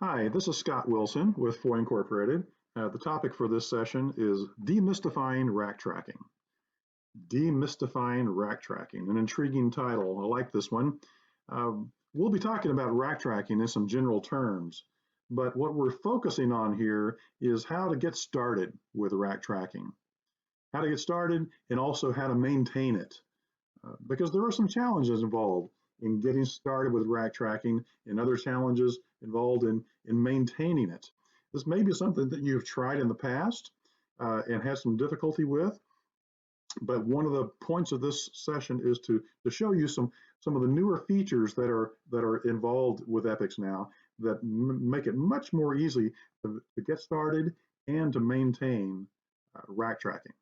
Hi, this is Scott Wilson with Foy Incorporated. The topic for this session is demystifying rack tracking. Demystifying rack tracking, an intriguing title. I like this one. We'll be talking about rack tracking in some general terms, but what we're focusing on here is how to get started with rack tracking, how to get started and also how to maintain it, because there are some challenges involved in getting started with rack tracking and other challenges involved in maintaining it. This may be something that you've tried in the past and had some difficulty with, but one of the points of this session is to show you some of the newer features that are involved with EPICS now that make it much more easy to get started and to maintain rack tracking.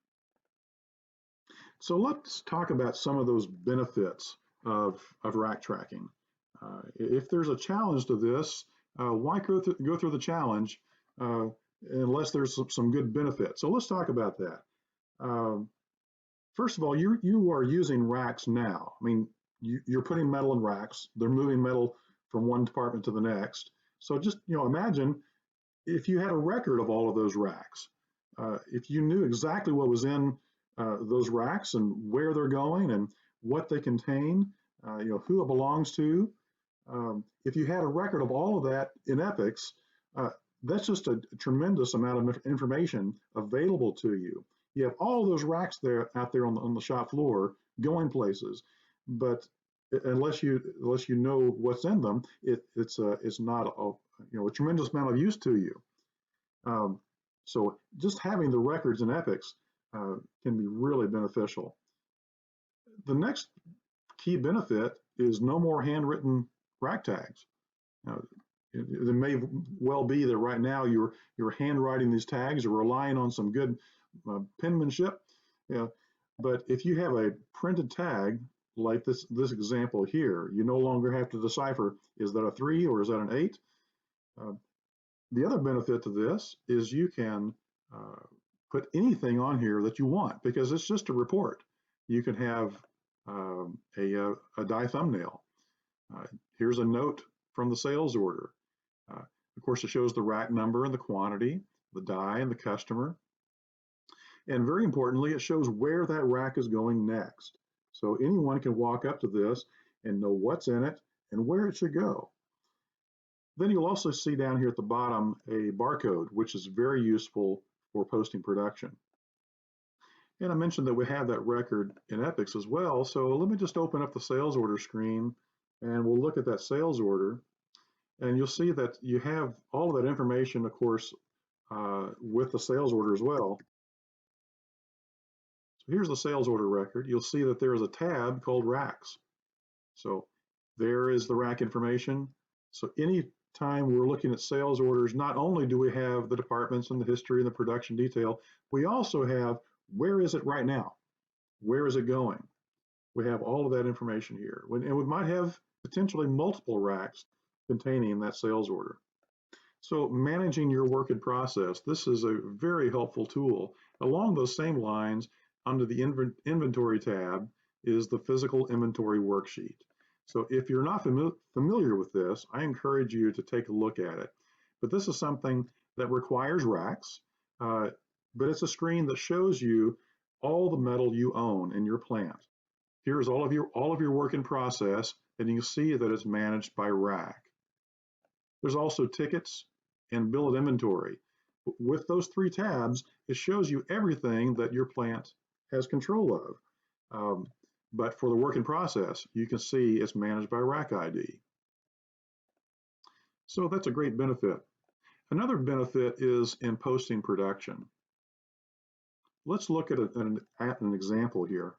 So let's talk about some of those benefits of rack tracking. If there's a challenge to this, why go through the challenge unless there's some good benefit? So let's talk about that. First of all, you are using racks now. I mean, you're putting metal in racks. They're moving metal from one department to the next. So just imagine if you had a record of all of those racks. If you knew exactly what was in those racks and where they're going and what they contain, who it belongs to. If you had a record of all of that in EPICS, that's just a tremendous amount of information available to you. You have all those racks out there on the shop floor going places, but unless you know what's in them, it's not a tremendous amount of use to you. So just having the records in EPICS can be really beneficial. The next key benefit is no more handwritten rack tags. It may well be that right now you're handwriting these tags or relying on some good penmanship. But if you have a printed tag like this example here, you no longer have to decipher, is that a 3 or is that an 8? The other benefit to this is you can put anything on here that you want because it's just a report. You can have a die thumbnail. Here's a note from the sales order. Of course, it shows the rack number and the quantity, the die and the customer. And very importantly, it shows where that rack is going next. So anyone can walk up to this and know what's in it and where it should go. Then you'll also see down here at the bottom a barcode, which is very useful for posting production. And I mentioned that we have that record in EPICS as well. So let me just open up the sales order screen and we'll look at that sales order. And you'll see that you have all of that information, of course, with the sales order as well. So here's the sales order record. You'll see that there is a tab called racks. So there is the rack information. So anytime we're looking at sales orders, not only do we have the departments and the history and the production detail, we also have where is it right now? Where is it going? We have all of that information here. And we might have potentially multiple racks containing that sales order. So managing your work in process, this is a very helpful tool. Along those same lines, under the inventory tab is the physical inventory worksheet. So if you're not familiar with this, I encourage you to take a look at it. But this is something that requires racks, but it's a screen that shows you all the metal you own in your plant. Here's all of your work in process, and you can see that it's managed by rack. There's also tickets and bill of inventory. With those 3 tabs, it shows you everything that your plant has control of. But for the work in process, you can see it's managed by rack ID. So that's a great benefit. Another benefit is in posting production. Let's look at an example here.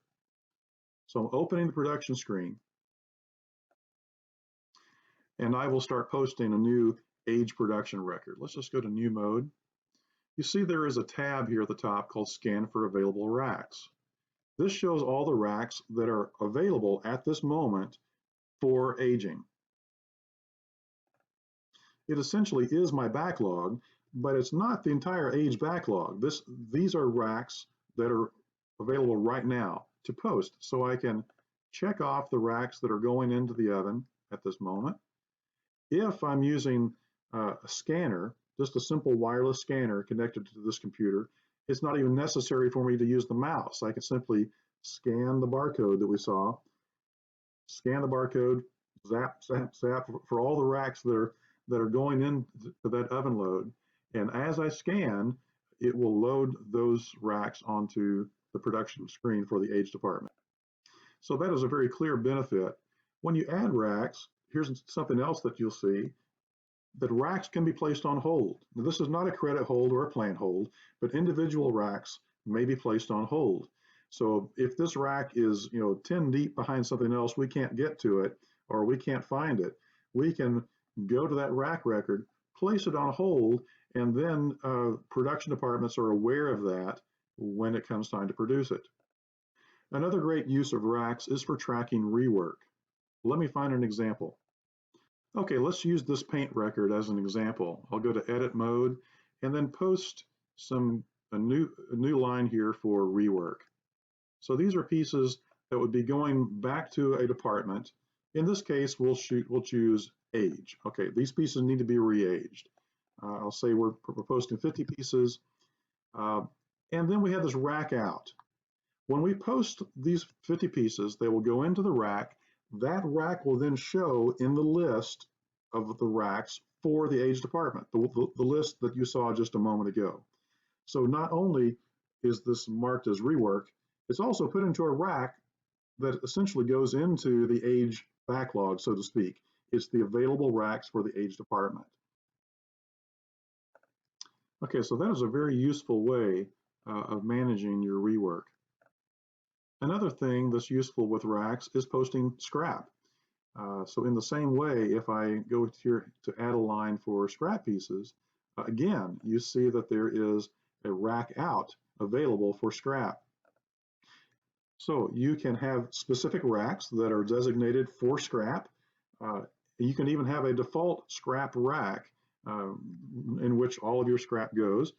So I'm opening the production screen, and I will start posting a new age production record. Let's just go to new mode. You see there is a tab here at the top called Scan for Available Racks. This shows all the racks that are available at this moment for aging. It essentially is my backlog, but it's not the entire age backlog. These are racks that are available right now to post. So I can check off the racks that are going into the oven at this moment. If I'm using a scanner, just a simple wireless scanner connected to this computer, it's not even necessary for me to use the mouse. I can simply scan the barcode that we saw, scan the barcode, zap, zap, zap for all the racks that are going into that oven load. And as I scan, it will load those racks onto the production screen for the age department. So that is a very clear benefit. When you add racks, here's something else that you'll see, that racks can be placed on hold. Now, this is not a credit hold or a plant hold, but individual racks may be placed on hold. So if this rack is 10 deep behind something else, we can't get to it or we can't find it, we can go to that rack record, place it on hold, and then production departments are aware of that when it comes time to produce it. Another great use of racks is for tracking rework. Let me find an example. Okay, let's use this paint record as an example. I'll go to edit mode and then post a new line here for rework. So these are pieces that would be going back to a department. In this case, we'll choose age. Okay, these pieces need to be re-aged. I'll say we're posting 50 pieces, and then we have this rack out. When we post these 50 pieces, they will go into the rack. That rack will then show in the list of the racks for the age department, the list that you saw just a moment ago. So not only is this marked as rework, it's also put into a rack that essentially goes into the age backlog, so to speak. It's the available racks for the age department. Okay, so that is a very useful way of managing your rework. Another thing that's useful with racks is posting scrap. So in the same way, if I go here to add a line for scrap pieces, again, you see that there is a rack out available for scrap. So you can have specific racks that are designated for scrap. You can even have a default scrap rack in which all of your scrap goes.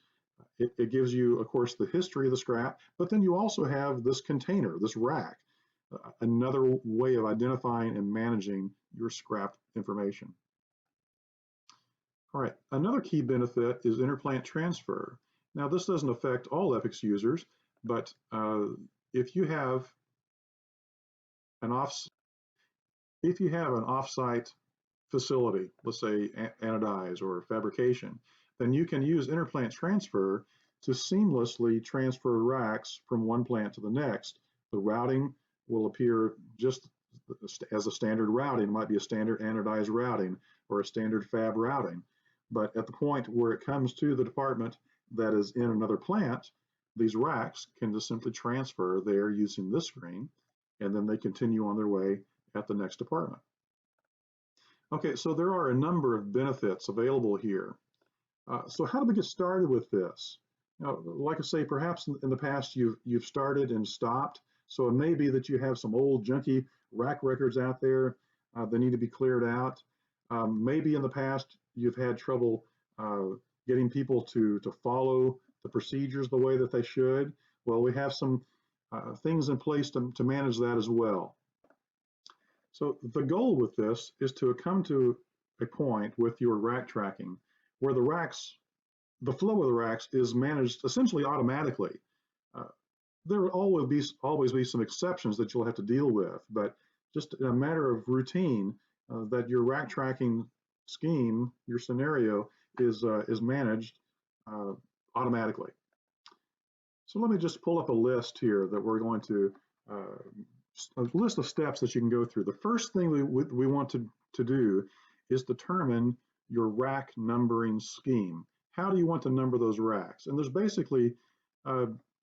It gives you, of course, the history of the scrap, but then you also have this container, this rack, another way of identifying and managing your scrap information. All right, another key benefit is interplant transfer. Now, this doesn't affect all EPICS users, but if you have an off-site facility, let's say anodize or fabrication, then you can use interplant transfer to seamlessly transfer racks from one plant to the next. The routing will appear just as a standard routing. It might be a standard anodized routing or a standard fab routing. But at the point where it comes to the department that is in another plant, these racks can just simply transfer there using this screen, and then they continue on their way at the next department. Okay, so there are a number of benefits available here. So how do we get started with this? Now, like I say, perhaps in the past you've started and stopped. So it may be that you have some old junky rack records out there that need to be cleared out. Maybe in the past you've had trouble getting people to follow the procedures the way that they should. Well, we have some things in place to manage that as well. So the goal with this is to come to a point with your rack tracking where the flow of the racks is managed essentially automatically. There will always be some exceptions that you'll have to deal with, but just a matter of routine that your rack tracking scheme, your scenario, is managed automatically. So let me just pull up a list here that we're going to, a list of steps that you can go through. The first thing we want to do is determine your rack numbering scheme. How do you want to number those racks? And there's basically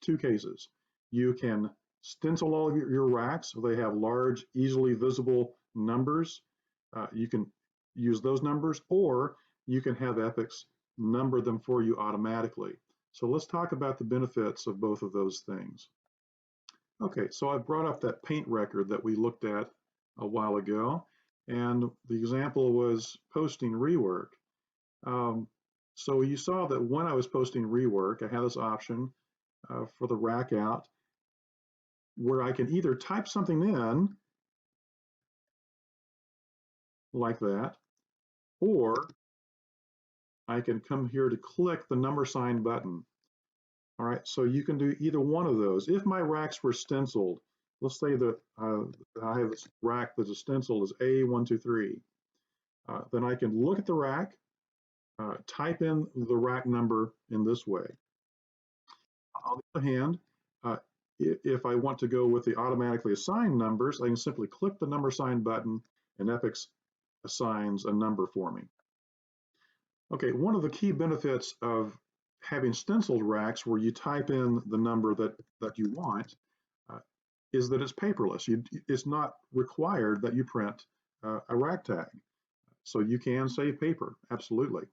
two cases. You can stencil all of your racks so they have large, easily visible numbers. You can use those numbers, or you can have EPICS number them for you automatically. So let's talk about the benefits of both of those things. Okay, so I brought up that paint record that we looked at a while ago, and the example was posting rework. So you saw that when I was posting rework, I had this option for the rack out where I can either type something in like that, or I can come here to click the number sign button. All right, so you can do either one of those. If my racks were stenciled, let's say that I have this rack that's stenciled as A123, then I can look at the rack, type in the rack number in this way. On the other hand, if I want to go with the automatically assigned numbers, I can simply click the number sign button and EPICS assigns a number for me. Okay, one of the key benefits of having stenciled racks where you type in the number that you want is that it's paperless. It's not required that you print a rack tag. So you can save paper, absolutely.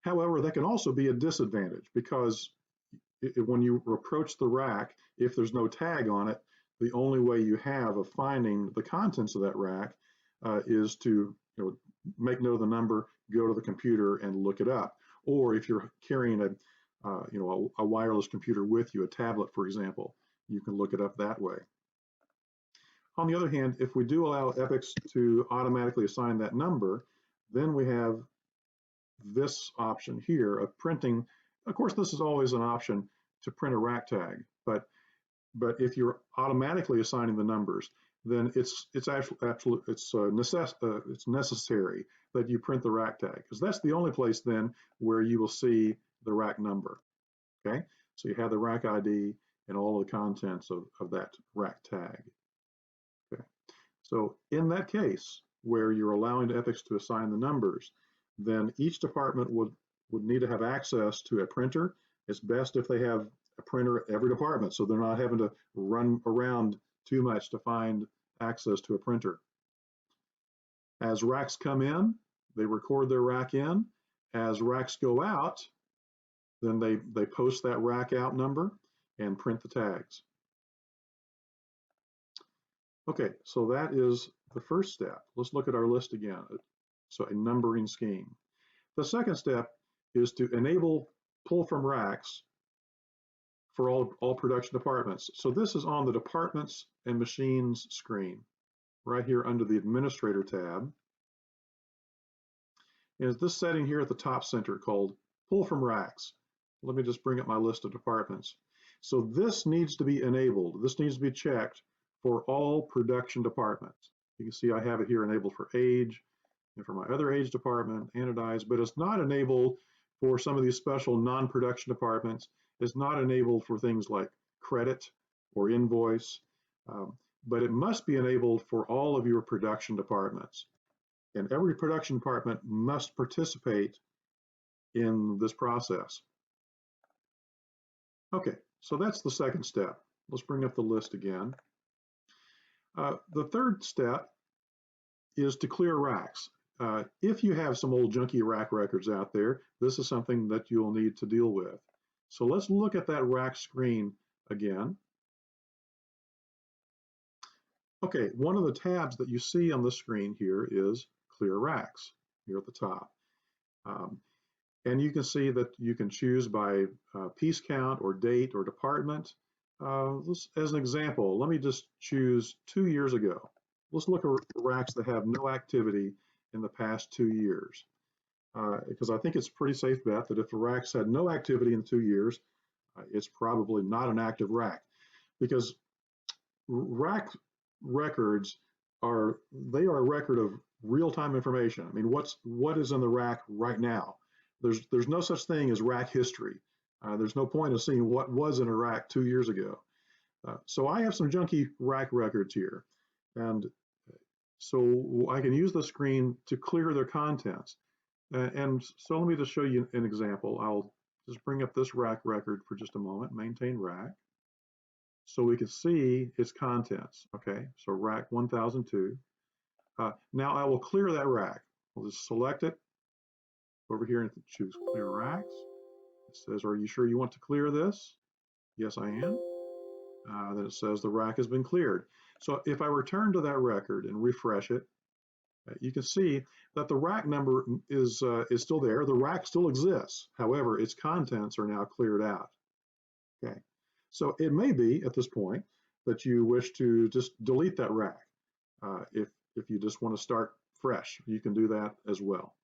However, that can also be a disadvantage because when you approach the rack, if there's no tag on it, the only way you have of finding the contents of that rack is to make note of the number, go to the computer and look it up. Or if you're carrying a wireless computer with you, a tablet, for example, you can look it up that way. On the other hand, if we do allow EPICS to automatically assign that number, then we have this option here of printing. Of course, this is always an option to print a rack tag, but if you're automatically assigning the numbers, then it's necessary that you print the rack tag, because that's the only place then where you will see the rack number. Okay, so you have the rack ID and all the contents of that rack tag. Okay, so in that case where you're allowing EPICS to assign the numbers, then each department would need to have access to a printer. It's best if they have a printer at every department, so they're not having to run around too much to find access to a printer. As racks come in, they record their rack in. As racks go out, then they post that rack out number and print the tags. Okay, so that is the first step. Let's look at our list again. So a numbering scheme. The second step is to enable pull from racks for all production departments. So this is on the departments and machines screen, right here under the administrator tab. And it's this setting here at the top center called pull from racks. Let me just bring up my list of departments. So this needs to be enabled. This needs to be checked for all production departments. You can see I have it here enabled for age and for my other age department, anodized, but it's not enabled for some of these special non-production departments. It's not enabled for things like credit or invoice, but it must be enabled for all of your production departments. And every production department must participate in this process. Okay, so that's the second step. Let's bring up the list again. The third step is to clear racks. If you have some old junky rack records out there, this is something that you'll need to deal with. So let's look at that rack screen again. Okay, one of the tabs that you see on the screen here is Clear Racks here at the top. And you can see that you can choose by piece count or date or department. As an example, let me just choose 2 years ago. Let's look at racks that have no activity in the past 2 years. Because I think it's a pretty safe bet that if the racks had no activity in 2 years, it's probably not an active rack. Because rack records are a record of real-time information. I mean, what is in the rack right now? There's no such thing as rack history. There's no point in seeing what was in a rack 2 years ago. So I have some junky rack records here, and so I can use the screen to clear their contents. And so let me just show you an example. I'll just bring up this rack record for just a moment, maintain rack, so we can see its contents. Okay, so rack 1002. Now I will clear that rack. We'll just select it over here and choose clear racks. It says, are you sure you want to clear this? Yes, I am. Then it says the rack has been cleared. So if I return to that record and refresh it, you can see that the rack number is still there. The rack still exists. However, its contents are now cleared out. Okay, so it may be at this point that you wish to just delete that rack. If you just want to start fresh, you can do that as well.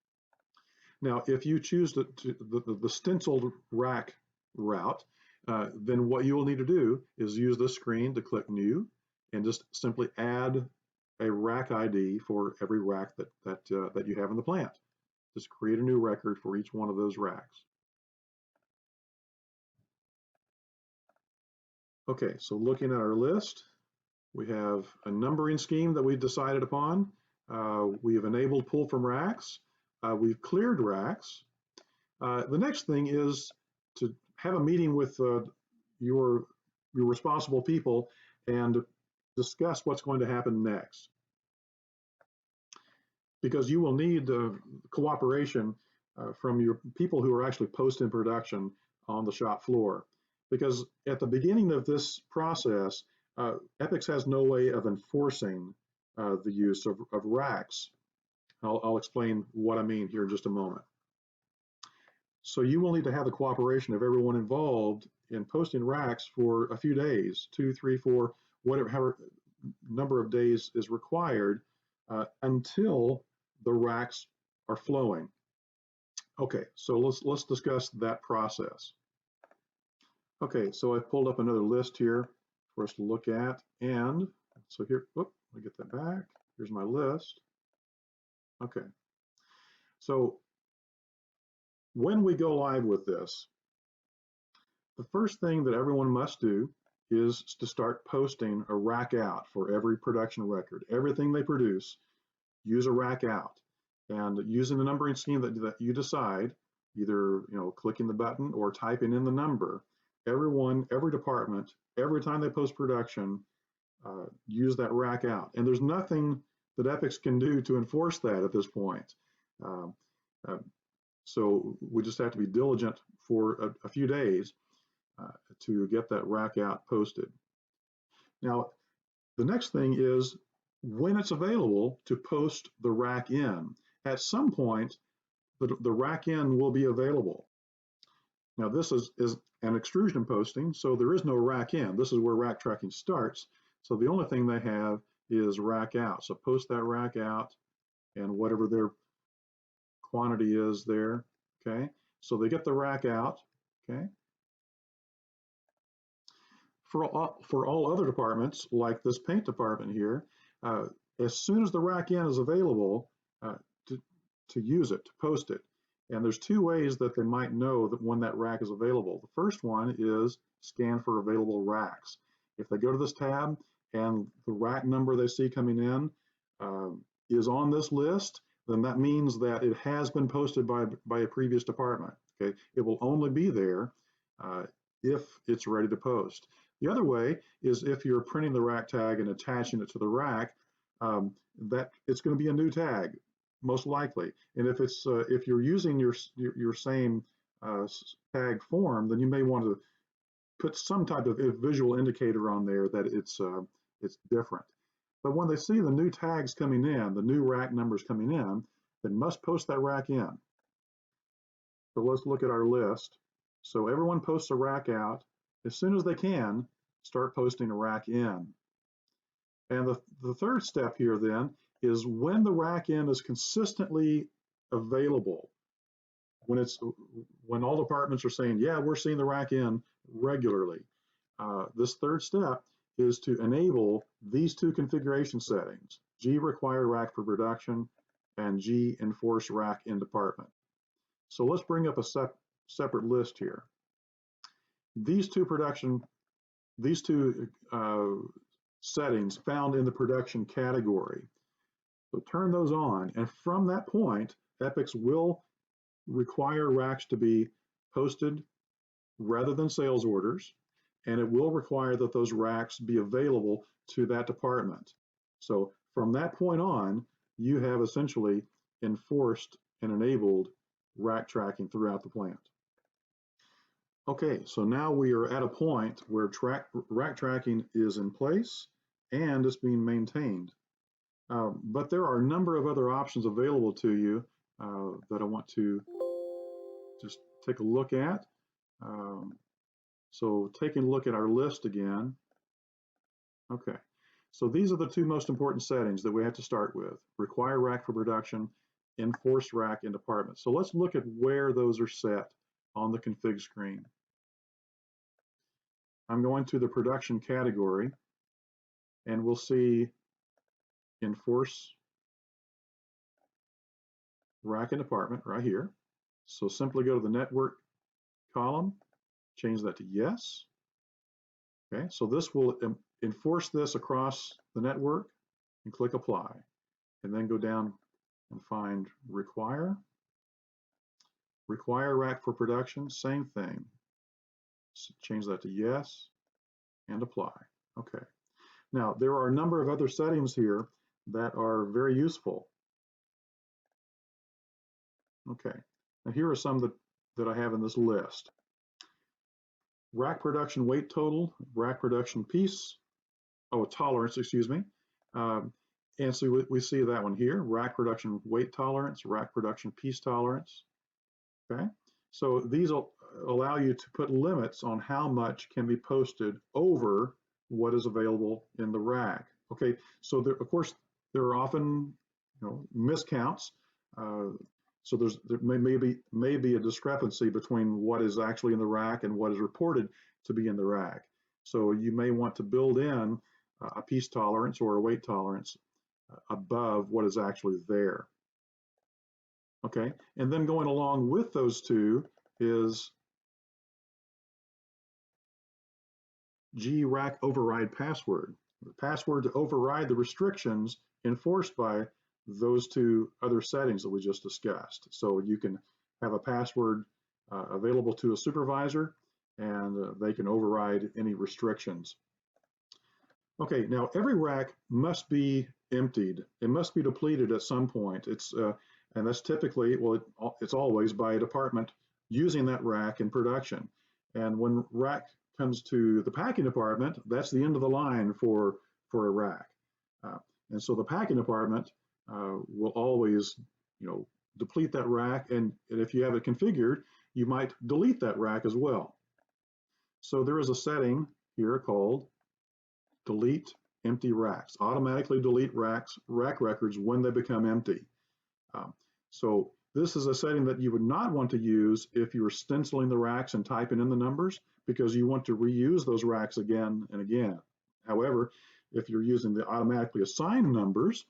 Now, if you choose the stenciled rack route, then what you will need to do is use this screen to click New and just simply add a rack ID for every rack that you have in the plant. Just create a new record for each one of those racks. Okay, so looking at our list, we have a numbering scheme that we've decided upon. We have enabled pull from racks. We've cleared racks. The next thing is to have a meeting with your responsible people and discuss what's going to happen next. Because you will need cooperation from your people who are actually post in production on the shop floor. Because at the beginning of this process, EPICS has no way of enforcing the use of racks. I'll explain what I mean here in just a moment. So you will need to have the cooperation of everyone involved in posting racks for a few days, 2, 3, 4, whatever number of days is required until the racks are flowing. Okay, so let's discuss that process. Okay, so I've pulled up another list here for us to look at, and so here, let me get that back. Here's my list. Okay, so when we go live with this, the first thing that everyone must do is to start posting a rack out for every production record. Everything they produce, use a rack out. And using the numbering scheme that you decide, either clicking the button or typing in the number, every department, every time they post production, use that rack out. And there's nothing that EPICS can do to enforce that at this point. So we just have to be diligent for a few days to get that rack out posted. Now, the next thing is when it's available to post the rack in. At some point, the rack in will be available. Now, this is an extrusion posting, so there is no rack in. This is where rack tracking starts. So the only thing they have is rack out. So post that rack out and whatever their quantity is there, okay? So they get the rack out, okay? For all other departments, like this paint department here, as soon as the rack in is available, to use it, to post it. And there's two ways that they might know that when that rack is available. The first one is scan for available racks. If they go to this tab and the rack number they see coming in is on this list, then that means that it has been posted by a previous department. Okay, it will only be there if it's ready to post. The other way is if you're printing the rack tag and attaching it to the rack, that it's going to be a new tag, most likely. And if you're using your same tag form, then you may want to put some type of visual indicator on there that it's different. But when they see the new tags coming in, the new rack numbers coming in, they must post that rack in. So let's look at our list. So everyone posts a rack out. As soon as they can, start posting a rack in. And the third step here then is when the rack in is consistently available, when all departments are saying, yeah, we're seeing the rack in regularly. This third step is to enable these two configuration settings, G require rack for production and G enforce rack in department. So let's bring up a separate list here. These two settings found in the production category. So turn those on, and from that point, EPICS will require racks to be posted rather than sales orders, and it will require that those racks be available to that department. So from that point on, you have essentially enforced and enabled rack tracking throughout the plant. Okay, so now we are at a point where rack tracking is in place and it's being maintained. But there are a number of other options available to you that I want to just take a look at. So taking a look at our list again. Okay, so these are the two most important settings that we have to start with. Require rack for production enforce rack in department. So let's look at where those are set on the config screen. I'm going to the production category, and we'll see enforce rack and department right here. So simply go to the network column, change that to yes. Okay, so this will enforce this across the network, and click apply. And then go down and find require rack for production, same thing. So change that to yes and apply. Okay. Now there are a number of other settings here that are very useful. Okay. Now here are some that I have in this list. Rack production weight total, rack production piece, tolerance, excuse me. And so we see that one here, rack production weight tolerance, rack production piece tolerance. Okay, so these will allow you to put limits on how much can be posted over what is available in the rack. Okay, so there, of course, there are often miscounts. So there may be a discrepancy between what is actually in the rack and what is reported to be in the rack. So you may want to build in a piece tolerance or a weight tolerance above what is actually there. Okay, and then going along with those two is Rac Override Password. The password to override the restrictions enforced by those two other settings that we just discussed. So you can have a password available to a supervisor, and they can override any restrictions. Okay, now every rack must be emptied. It must be depleted at some point. And that's typically, well, it's always by a department using that rack in production. And when rack comes to the packing department, that's the end of the line for a rack. And so the packing department will always, deplete that rack. And if you have it configured, you might delete that rack as well. So there is a setting here called delete empty racks. Automatically delete rack records when they become empty. So this is a setting that you would not want to use if you were stenciling the racks and typing in the numbers, because you want to reuse those racks again and again. However, if you're using the automatically assigned numbers,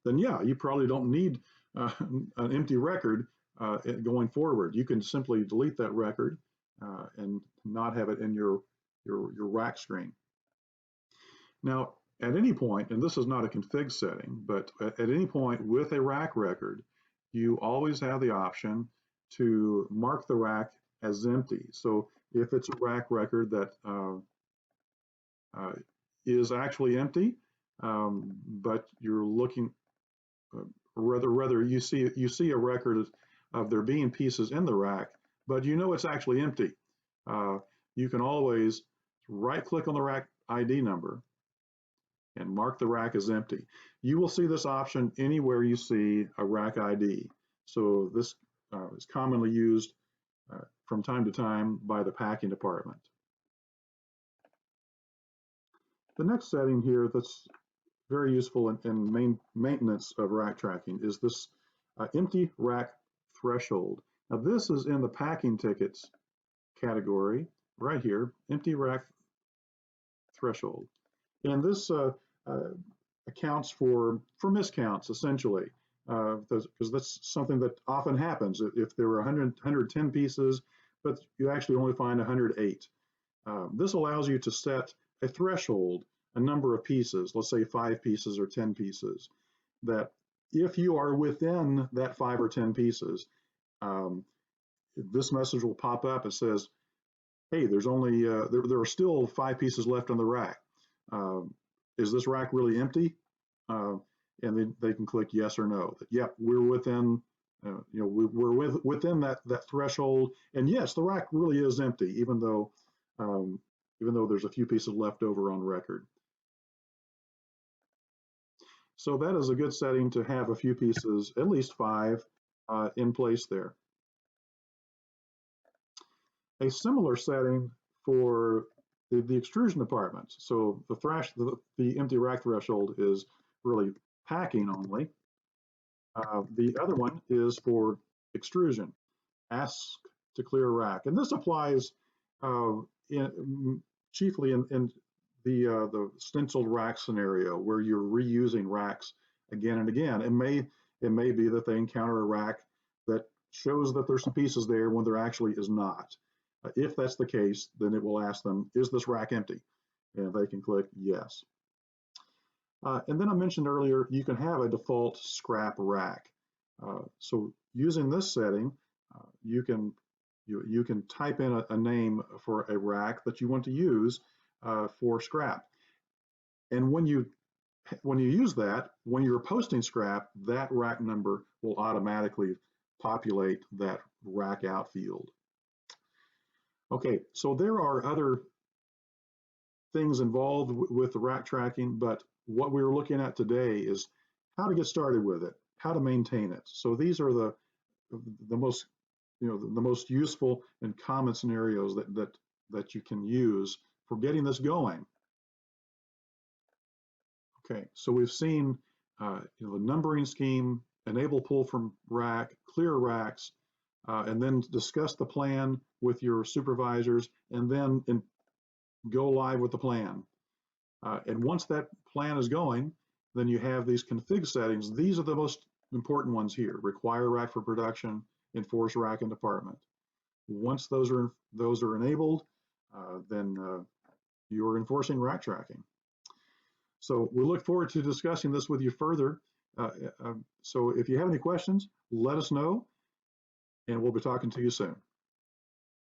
then yeah, you probably don't need an empty record going forward. You can simply delete that record and not have it in your rack screen. Now, at any point, and this is not a config setting, but at any point with a rack record, you always have the option to mark the rack as empty. So if it's a rack record that is actually empty, but you're looking, rather you see a record of there being pieces in the rack, but it's actually empty, you can always right-click on the rack ID number and mark the rack as empty. You will see this option anywhere you see a rack ID. So this is commonly used from time to time by the packing department. The next setting here that's very useful in maintenance of rack tracking is this empty rack threshold. Now this is in the packing tickets category right here, empty rack threshold. And this accounts for miscounts, essentially, because that's something that often happens. If there were 110 pieces, but you actually only find 108. This allows you to set a threshold, a number of pieces, let's say 5 pieces or 10 pieces, that if you are within that 5 or 10 pieces, this message will pop up and says, hey, there's only, there are still 5 pieces left on the rack. Is this rack really empty? And they can click yes or no. That, yep, we're within, we're within that threshold. And yes, the rack really is empty, even though there's a few pieces left over on record. So that is a good setting to have a few pieces, at least 5, in place there. A similar setting for the extrusion departments. So the empty rack threshold is really packing only. The other one is for extrusion. Ask to clear a rack, and this applies chiefly in the stenciled rack scenario where you're reusing racks again and again. It may be that they encounter a rack that shows that there's some pieces there when there actually is not. If that's the case, then it will ask them, is this rack empty? And they can click yes. And then I mentioned earlier, you can have a default scrap rack. So using this setting, you can type in a name for a rack that you want to use for scrap. And when you use that, when you're posting scrap, that rack number will automatically populate that rack out field. Okay, so there are other things involved with the rack tracking, but what we were looking at today is how to get started with it, how to maintain it. So these are the most the most useful and common scenarios that you can use for getting this going. Okay, so we've seen the numbering scheme, enable pull from rack, clear racks, and then discuss the plan with your supervisors, and then go live with the plan. And once that plan is going, then you have these config settings. These are the most important ones here: require rack for production, enforce rack and department. Once those are enabled, then you're enforcing rack tracking. So we look forward to discussing this with you further. So if you have any questions, let us know, and we'll be talking to you soon.